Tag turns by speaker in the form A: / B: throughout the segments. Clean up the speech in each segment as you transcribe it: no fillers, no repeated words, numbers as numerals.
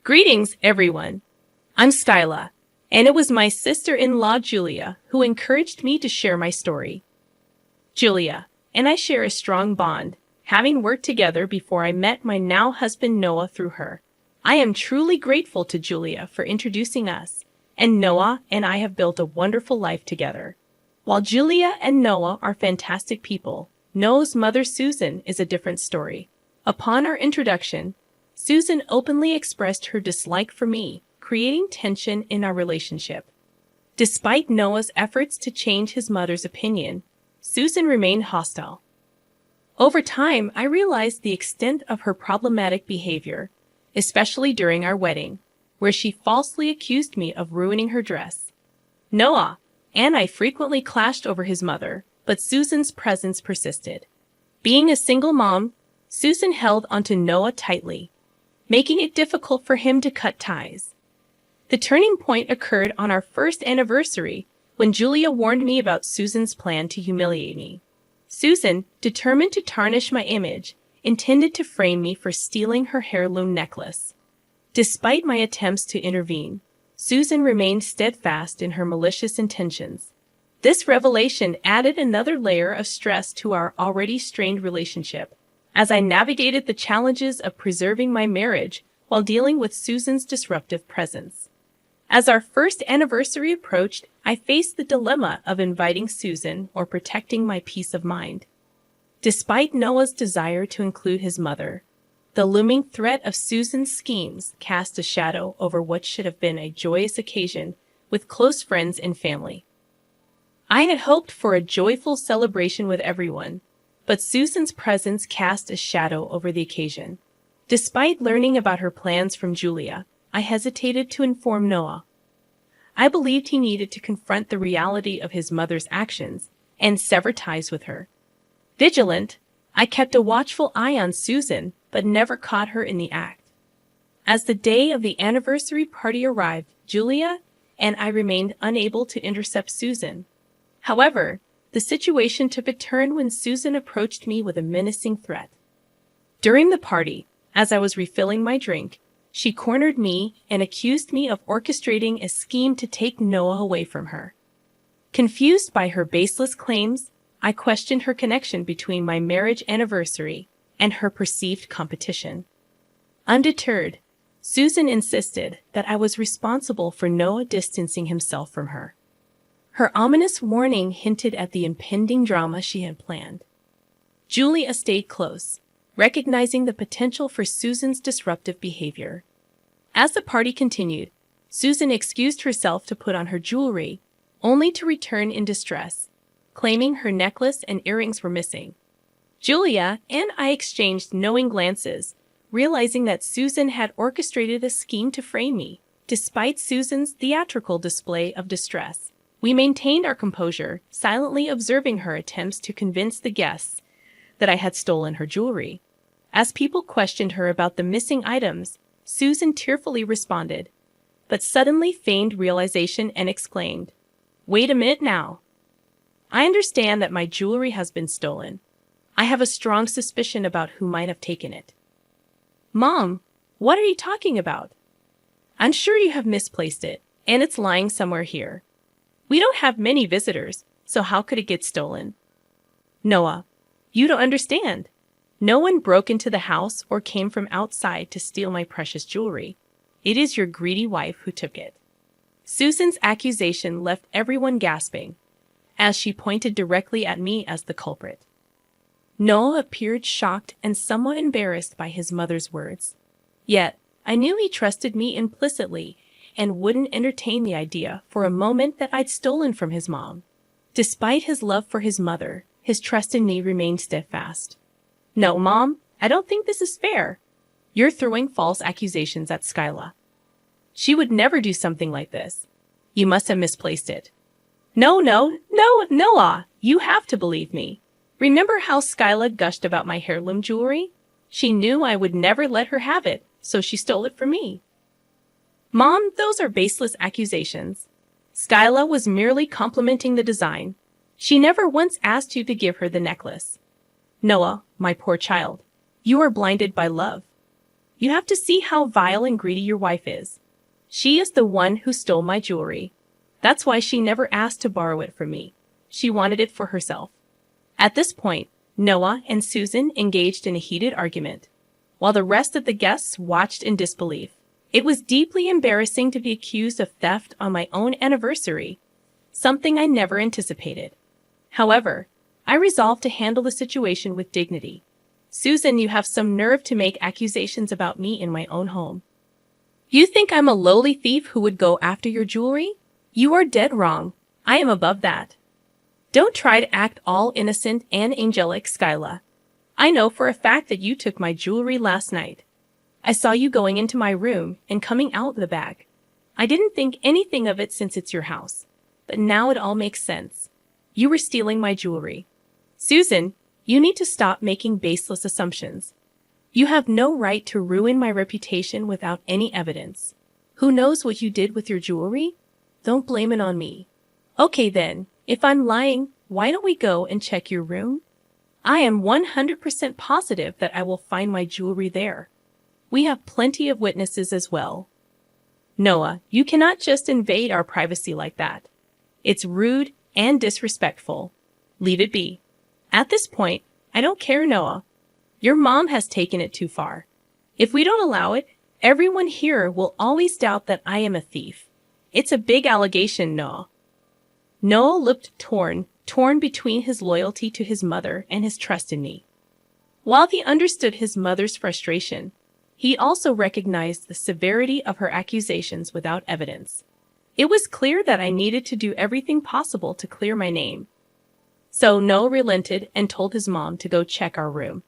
A: Greetings, everyone. I'm Skyla, and it was my sister-in-law Julia who encouraged me to share my story. Julia and I share a strong bond, having worked together before I met my now husband Noah through her. I am truly grateful to Julia for introducing us, and Noah and I have built a wonderful life together. While Julia and Noah are fantastic people, Noah's mother Susan is a different story. Upon our introduction, Susan openly expressed her dislike for me, creating tension in our relationship. Despite Noah's efforts to change his mother's opinion, Susan remained hostile. Over time, I realized the extent of her problematic behavior, especially during our wedding, where she falsely accused me of ruining her dress. Noah and I frequently clashed over his mother, but Susan's presence persisted. Being a single mom, Susan held onto Noah tightly, making it difficult for him to cut ties. The turning point occurred on our first anniversary when Julia warned me about Susan's plan to humiliate me. Susan, determined to tarnish my image, intended to frame me for stealing her heirloom necklace. Despite my attempts to intervene, Susan remained steadfast in her malicious intentions. This revelation added another layer of stress to our already strained relationship, as I navigated the challenges of preserving my marriage while dealing with Susan's disruptive presence. As our first anniversary approached, I faced the dilemma of inviting Susan or protecting my peace of mind. Despite Noah's desire to include his mother, the looming threat of Susan's schemes cast a shadow over what should have been a joyous occasion with close friends and family. I had hoped for a joyful celebration with everyone, but Susan's presence cast a shadow over the occasion. Despite learning about her plans from Julia, I hesitated to inform Noah. I believed he needed to confront the reality of his mother's actions and sever ties with her. Vigilant, I kept a watchful eye on Susan, but never caught her in the act. As the day of the anniversary party arrived, Julia and I remained unable to intercept Susan. However, the situation took a turn when Susan approached me with a menacing threat. During the party, as I was refilling my drink, she cornered me and accused me of orchestrating a scheme to take Noah away from her. Confused by her baseless claims, I questioned her connection between my marriage anniversary and her perceived competition. Undeterred, Susan insisted that I was responsible for Noah distancing himself from her. Her ominous warning hinted at the impending drama she had planned. Julia stayed close, recognizing the potential for Susan's disruptive behavior. As the party continued, Susan excused herself to put on her jewelry, only to return in distress, claiming her necklace and earrings were missing. Julia and I exchanged knowing glances, realizing that Susan had orchestrated a scheme to frame me. Despite Susan's theatrical display of distress, we maintained our composure, silently observing her attempts to convince the guests that I had stolen her jewelry. As people questioned her about the missing items, Susan tearfully responded, but suddenly feigned realization and exclaimed, "Wait a minute now. I understand that my jewelry has been stolen. I have a strong suspicion about who might have taken it." "Mom, what are you talking about? I'm sure you have misplaced it, and it's lying somewhere here. We don't have many visitors, so how could it get stolen?" "Noah, you don't understand. No one broke into the house or came from outside to steal my precious jewelry. It is your greedy wife who took it." Susan's accusation left everyone gasping, as she pointed directly at me as the culprit. Noah appeared shocked and somewhat embarrassed by his mother's words. Yet, I knew he trusted me implicitly and wouldn't entertain the idea for a moment that I'd stolen from his mom. Despite his love for his mother, his trust in me remained steadfast. "No, Mom, I don't think this is fair. You're throwing false accusations at Skyla. She would never do something like this. You must have misplaced it." No, Noah, you have to believe me. Remember how Skyla gushed about my heirloom jewelry? She knew I would never let her have it, so she stole it from me." "Mom, those are baseless accusations. Skyla was merely complimenting the design. She never once asked you to give her the necklace." "Noah, my poor child, you are blinded by love. You have to see how vile and greedy your wife is. She is the one who stole my jewelry. That's why she never asked to borrow it from me. She wanted it for herself." At this point, Noah and Susan engaged in a heated argument, while the rest of the guests watched in disbelief. It was deeply embarrassing to be accused of theft on my own anniversary, something I never anticipated. However, I resolved to handle the situation with dignity. "Susan, you have some nerve to make accusations about me in my own home. You think I'm a lowly thief who would go after your jewelry? You are dead wrong. I am above that. Don't try to act all innocent and angelic, Skyla. I know for a fact that you took my jewelry last night. I saw you going into my room and coming out the bag. I didn't think anything of it since it's your house, but now it all makes sense. You were stealing my jewelry. Susan, you need to stop making baseless assumptions. You have no right to ruin my reputation without any evidence. Who knows what you did with your jewelry? Don't blame it on me. Okay then, if I'm lying, why don't we go and check your room? I am 100% positive that I will find my jewelry there. We have plenty of witnesses as well. Noah, you cannot just invade our privacy like that. It's rude and disrespectful. Leave it be. At this point, I don't care, Noah. Your mom has taken it too far. If we don't allow it, everyone here will always doubt that I am a thief. It's a big allegation, Noah." Noah looked torn between his loyalty to his mother and his trust in me. While he understood his mother's frustration, he also recognized the severity of her accusations without evidence. It was clear that I needed to do everything possible to clear my name. So Noah relented and told his mom to go check our room.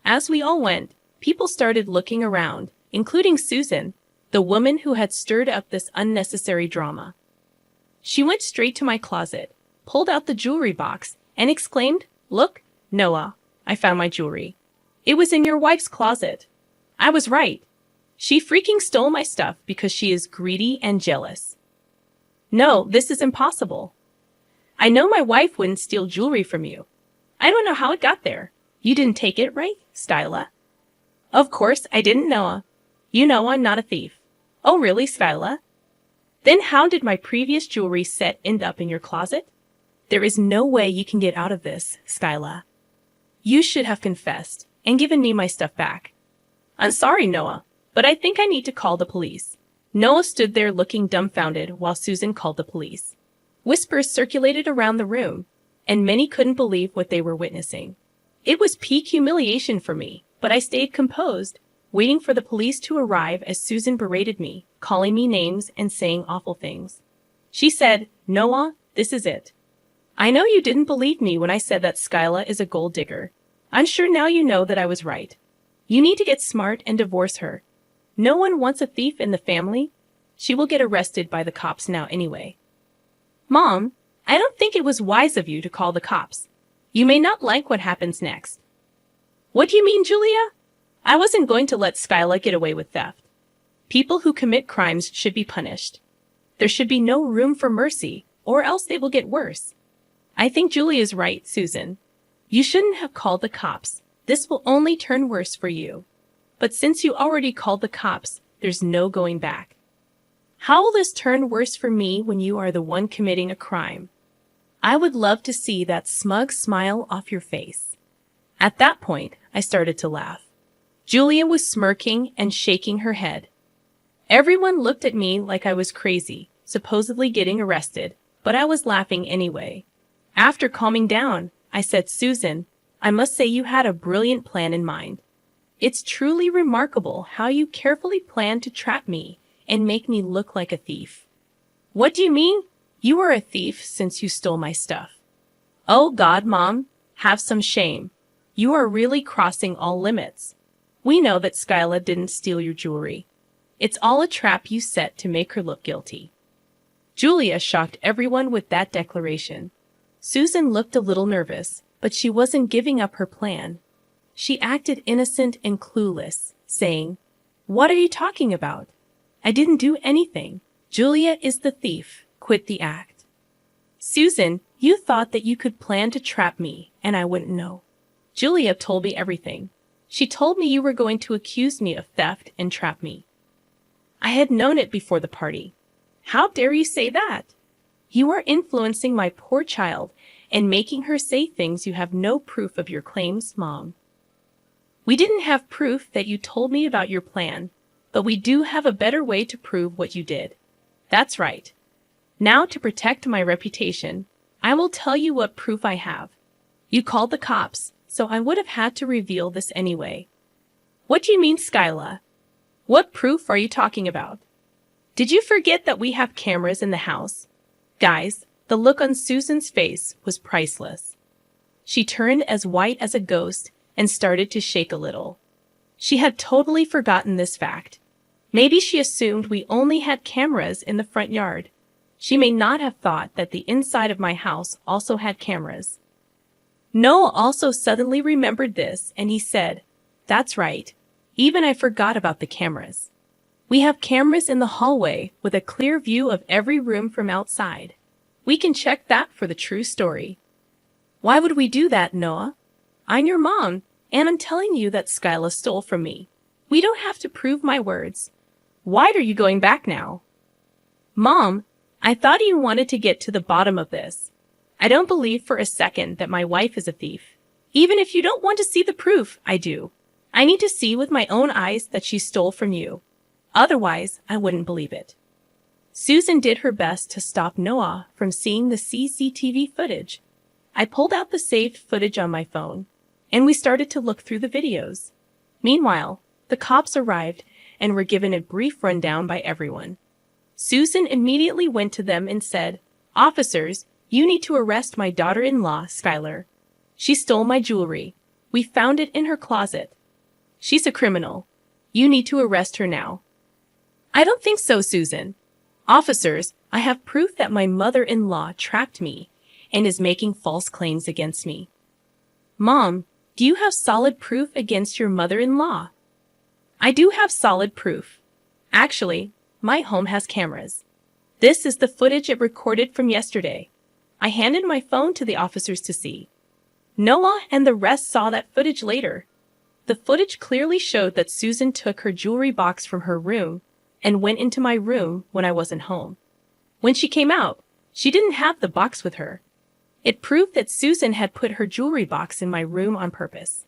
A: As we all went, people started looking around, including Susan, the woman who had stirred up this unnecessary drama. She went straight to my closet, pulled out the jewelry box, and exclaimed, "Look, Noah, I found my jewelry. It was in your wife's closet." I was right. She freaking stole my stuff because she is greedy and jealous. No, this is impossible. I know my wife wouldn't steal jewelry from you. I don't know how it got there. You didn't take it, right, Skyla? Of course I didn't, Noah. You know I'm not a thief. Oh really, Skyla? Then how did my previous jewelry set end up in your closet? There is no way you can get out of this, Skyla. You should have confessed and given me my stuff back. I'm sorry, Noah, but I think I need to call the police. Noah stood there looking dumbfounded while Susan called the police. Whispers circulated around the room, and many couldn't believe what they were witnessing. It was peak humiliation for me, but I stayed composed, waiting for the police to arrive as Susan berated me, calling me names and saying awful things. She said, "Noah, this is it. I know you didn't believe me when I said that Skyla is a gold digger. I'm sure now you know that I was right. You need to get smart and divorce her. No one wants a thief in the family. She will get arrested by the cops now anyway." Mom, I don't think it was wise of you to call the cops. You may not like what happens next. What do you mean, Julia? I wasn't going to let Skyla get away with theft. People who commit crimes should be punished. There should be no room for mercy, or else they will get worse. I think Julie is right, Susan. You shouldn't have called the cops. This will only turn worse for you. But since you already called the cops, there's no going back. How will this turn worse for me when you are the one committing a crime? I would love to see that smug smile off your face. At that point, I started to laugh. Julia was smirking and shaking her head. Everyone looked at me like I was crazy, supposedly getting arrested, but I was laughing anyway. After calming down, I said, "Susan, I must say you had a brilliant plan in mind. It's truly remarkable how you carefully planned to trap me and make me look like a thief." What do you mean? You are a thief since you stole my stuff. Oh God, Mom, have some shame. You are really crossing all limits. We know that Skyla didn't steal your jewelry. It's all a trap you set to make her look guilty. Julia shocked everyone with that declaration. Susan looked a little nervous, but she wasn't giving up her plan. She acted innocent and clueless, saying, "What are you talking about? I didn't do anything. Julia is the thief. Quit the act." Susan, you thought that you could plan to trap me and I wouldn't know. Julia told me everything. She told me you were going to accuse me of theft and trap me. I had known it before the party. How dare you say that? You are influencing my poor child and making her say things you have no proof of your claims, Mom. We didn't have proof that you told me about your plan, but we do have a better way to prove what you did. That's right. Now, to protect my reputation, I will tell you what proof I have. You called the cops, so I would have had to reveal this anyway. What do you mean, Skyla? What proof are you talking about? Did you forget that we have cameras in the house? Guys, the look on Susan's face was priceless. She turned as white as a ghost and started to shake a little. She had totally forgotten this fact. Maybe she assumed we only had cameras in the front yard. She may not have thought that the inside of my house also had cameras. Noah also suddenly remembered this, and he said, "That's right. Even I forgot about the cameras. We have cameras in the hallway with a clear view of every room from outside. We can check that for the true story." "Why would we do that, Noah? I'm your mom, and I'm telling you that Skyla stole from me. We don't have to prove my words. Why are you going back now?" "Mom, I thought you wanted to get to the bottom of this. I don't believe for a second that my wife is a thief. Even if you don't want to see the proof, I do. I need to see with my own eyes that she stole from you. Otherwise, I wouldn't believe it." Susan did her best to stop Noah from seeing the CCTV footage. I pulled out the saved footage on my phone, and we started to look through the videos. Meanwhile, the cops arrived and were given a brief rundown by everyone. Susan immediately went to them and said, "Officers, you need to arrest my daughter-in-law, Skylar. She stole my jewelry. We found it in her closet. She's a criminal. You need to arrest her now." "I don't think so, Susan. Officers, I have proof that my mother-in-law trapped me and is making false claims against me." "Mom, do you have solid proof against your mother-in-law?" "I do have solid proof. Actually, my home has cameras. This is the footage it recorded from yesterday. I handed my phone to the officers to see. Noah and the rest saw that footage later. The footage clearly showed that Susan took her jewelry box from her room and went into my room when I wasn't home. When she came out, she didn't have the box with her. It proved that Susan had put her jewelry box in my room on purpose."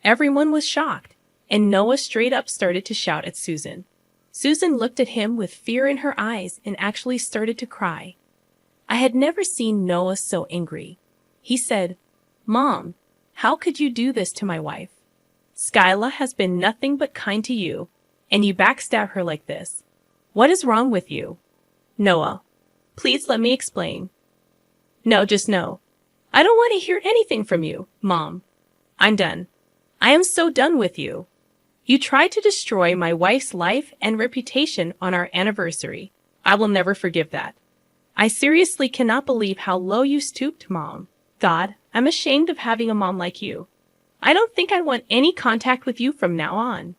A: Everyone was shocked, and Noah straight up started to shout at Susan. Susan looked at him with fear in her eyes and actually started to cry. I had never seen Noah so angry. He said, "Mom, how could you do this to my wife? Skyla has been nothing but kind to you, and you backstab her like this. What is wrong with you?" "Noah, please let me explain." "No, just no. I don't want to hear anything from you, Mom. I'm done. I am so done with you. You tried to destroy my wife's life and reputation on our anniversary. I will never forgive that. I seriously cannot believe how low you stooped, Mom. God, I'm ashamed of having a mom like you. I don't think I want any contact with you from now on."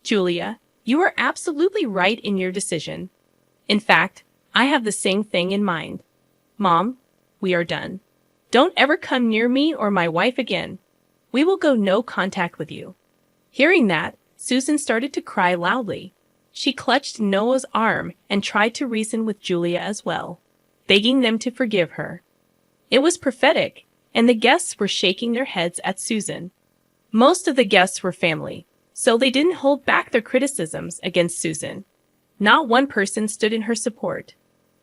A: "Julia, you are absolutely right in your decision. In fact, I have the same thing in mind. Mom, we are done. Don't ever come near me or my wife again. We will go no contact with you." Hearing that, Susan started to cry loudly. She clutched Noah's arm and tried to reason with Julia as well, begging them to forgive her. It was prophetic, and the guests were shaking their heads at Susan. Most of the guests were family, so they didn't hold back their criticisms against Susan. Not one person stood in her support.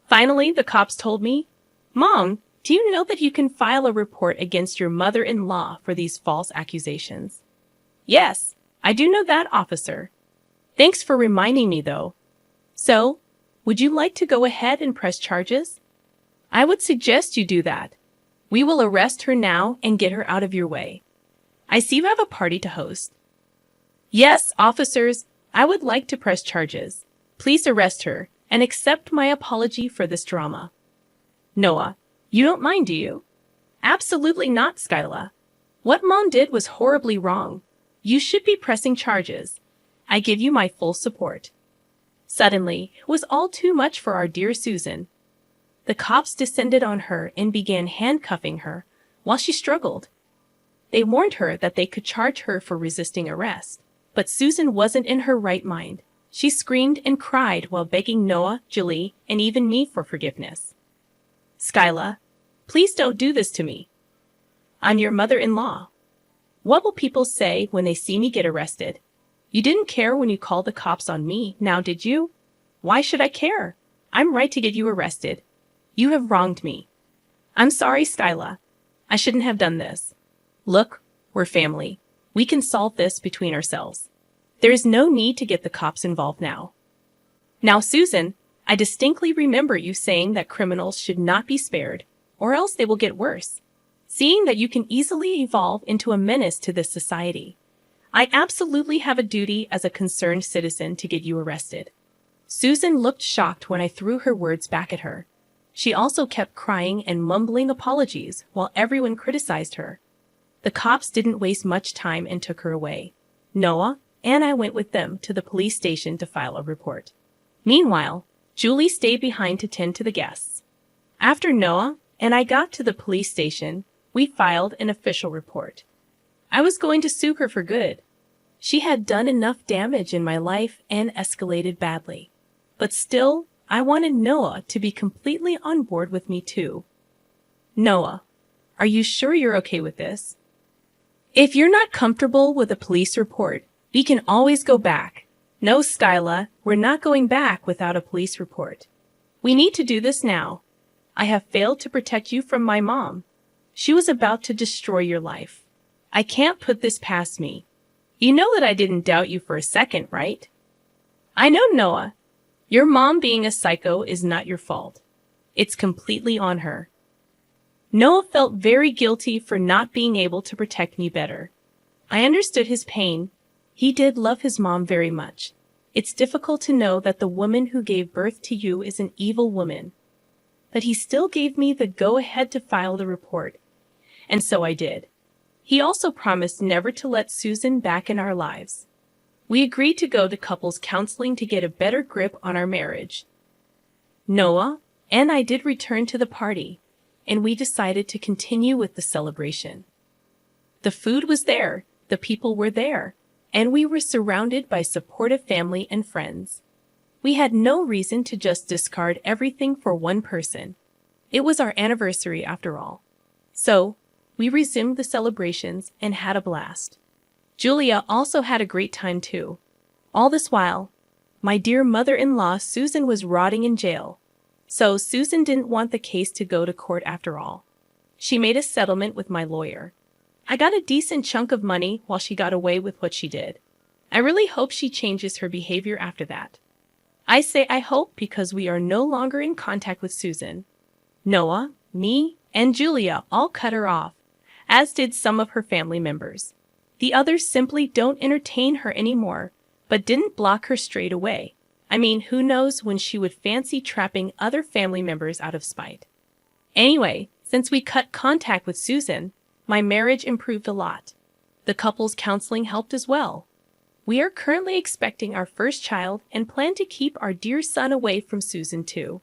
A: Finally, the cops told me, "Mom, do you know that you can file a report against your mother-in-law for these false accusations?" "Yes, I do know that, officer. Thanks for reminding me, though. So, would you like to go ahead and press charges?" "I would suggest you do that. We will arrest her now and get her out of your way. I see you have a party to host." "Yes, officers, I would like to press charges. Please arrest her and accept my apology for this drama." "Noah, you don't mind, do you?" "Absolutely not, Skyla. What Mom did was horribly wrong. You should be pressing charges. I give you my full support." Suddenly, it was all too much for our dear Susan. The cops descended on her and began handcuffing her while she struggled. They warned her that they could charge her for resisting arrest. But Susan wasn't in her right mind. She screamed and cried while begging Noah, Julie, and even me for forgiveness. "Skyla, please don't do this to me. I'm your mother-in-law. What will people say when they see me get arrested? You didn't care when you called the cops on me, now did you? Why should I care? I'm right to get you arrested. You have wronged me. I'm sorry, Skyla. I shouldn't have done this. Look, we're family. We can solve this between ourselves. There is no need to get the cops involved now." Now, Susan, I distinctly remember you saying that criminals should not be spared, or else they will get worse. Seeing that you can easily evolve into a menace to this society, I absolutely have a duty as a concerned citizen to get you arrested. Susan looked shocked when I threw her words back at her. She also kept crying and mumbling apologies while everyone criticized her. The cops didn't waste much time and took her away. Noah and I went with them to the police station to file a report. Meanwhile, Julie stayed behind to tend to the guests. After Noah and I got to the police station, we filed an official report. I was going to sue her for good. She had done enough damage in my life and escalated badly. But still, I wanted Noah to be completely on board with me too. "Noah, are you sure you're okay with this? If you're not comfortable with a police report, we can always go back." "No, Skyla, we're not going back without a police report. We need to do this now. I have failed to protect you from my mom. She was about to destroy your life. I can't put this past me. You know that I didn't doubt you for a second, right?" "I know, Noah. Your mom being a psycho is not your fault. It's completely on her." Noah felt very guilty for not being able to protect me better. I understood his pain. He did love his mom very much. It's difficult to know that the woman who gave birth to you is an evil woman. But he still gave me the go-ahead to file the report. And so I did. He also promised never to let Susan back in our lives. We agreed to go to couples counseling to get a better grip on our marriage. Noah and I did return to the party, and we decided to continue with the celebration. The food was there, the people were there, and we were surrounded by supportive family and friends. We had no reason to just discard everything for one person. It was our anniversary after all. So, we resumed the celebrations and had a blast. Julia also had a great time too. All this while, my dear mother-in-law Susan was rotting in jail. So Susan didn't want the case to go to court after all. She made a settlement with my lawyer. I got a decent chunk of money while she got away with what she did. I really hope she changes her behavior after that. I say I hope because we are no longer in contact with Susan. Noah, me, and Julia all cut her off, as did some of her family members. The others simply don't entertain her anymore, but didn't block her straight away. I mean, who knows when she would fancy trapping other family members out of spite. Anyway, since we cut contact with Susan, my marriage improved a lot. The couple's counseling helped as well. We are currently expecting our first child and plan to keep our dear son away from Susan too.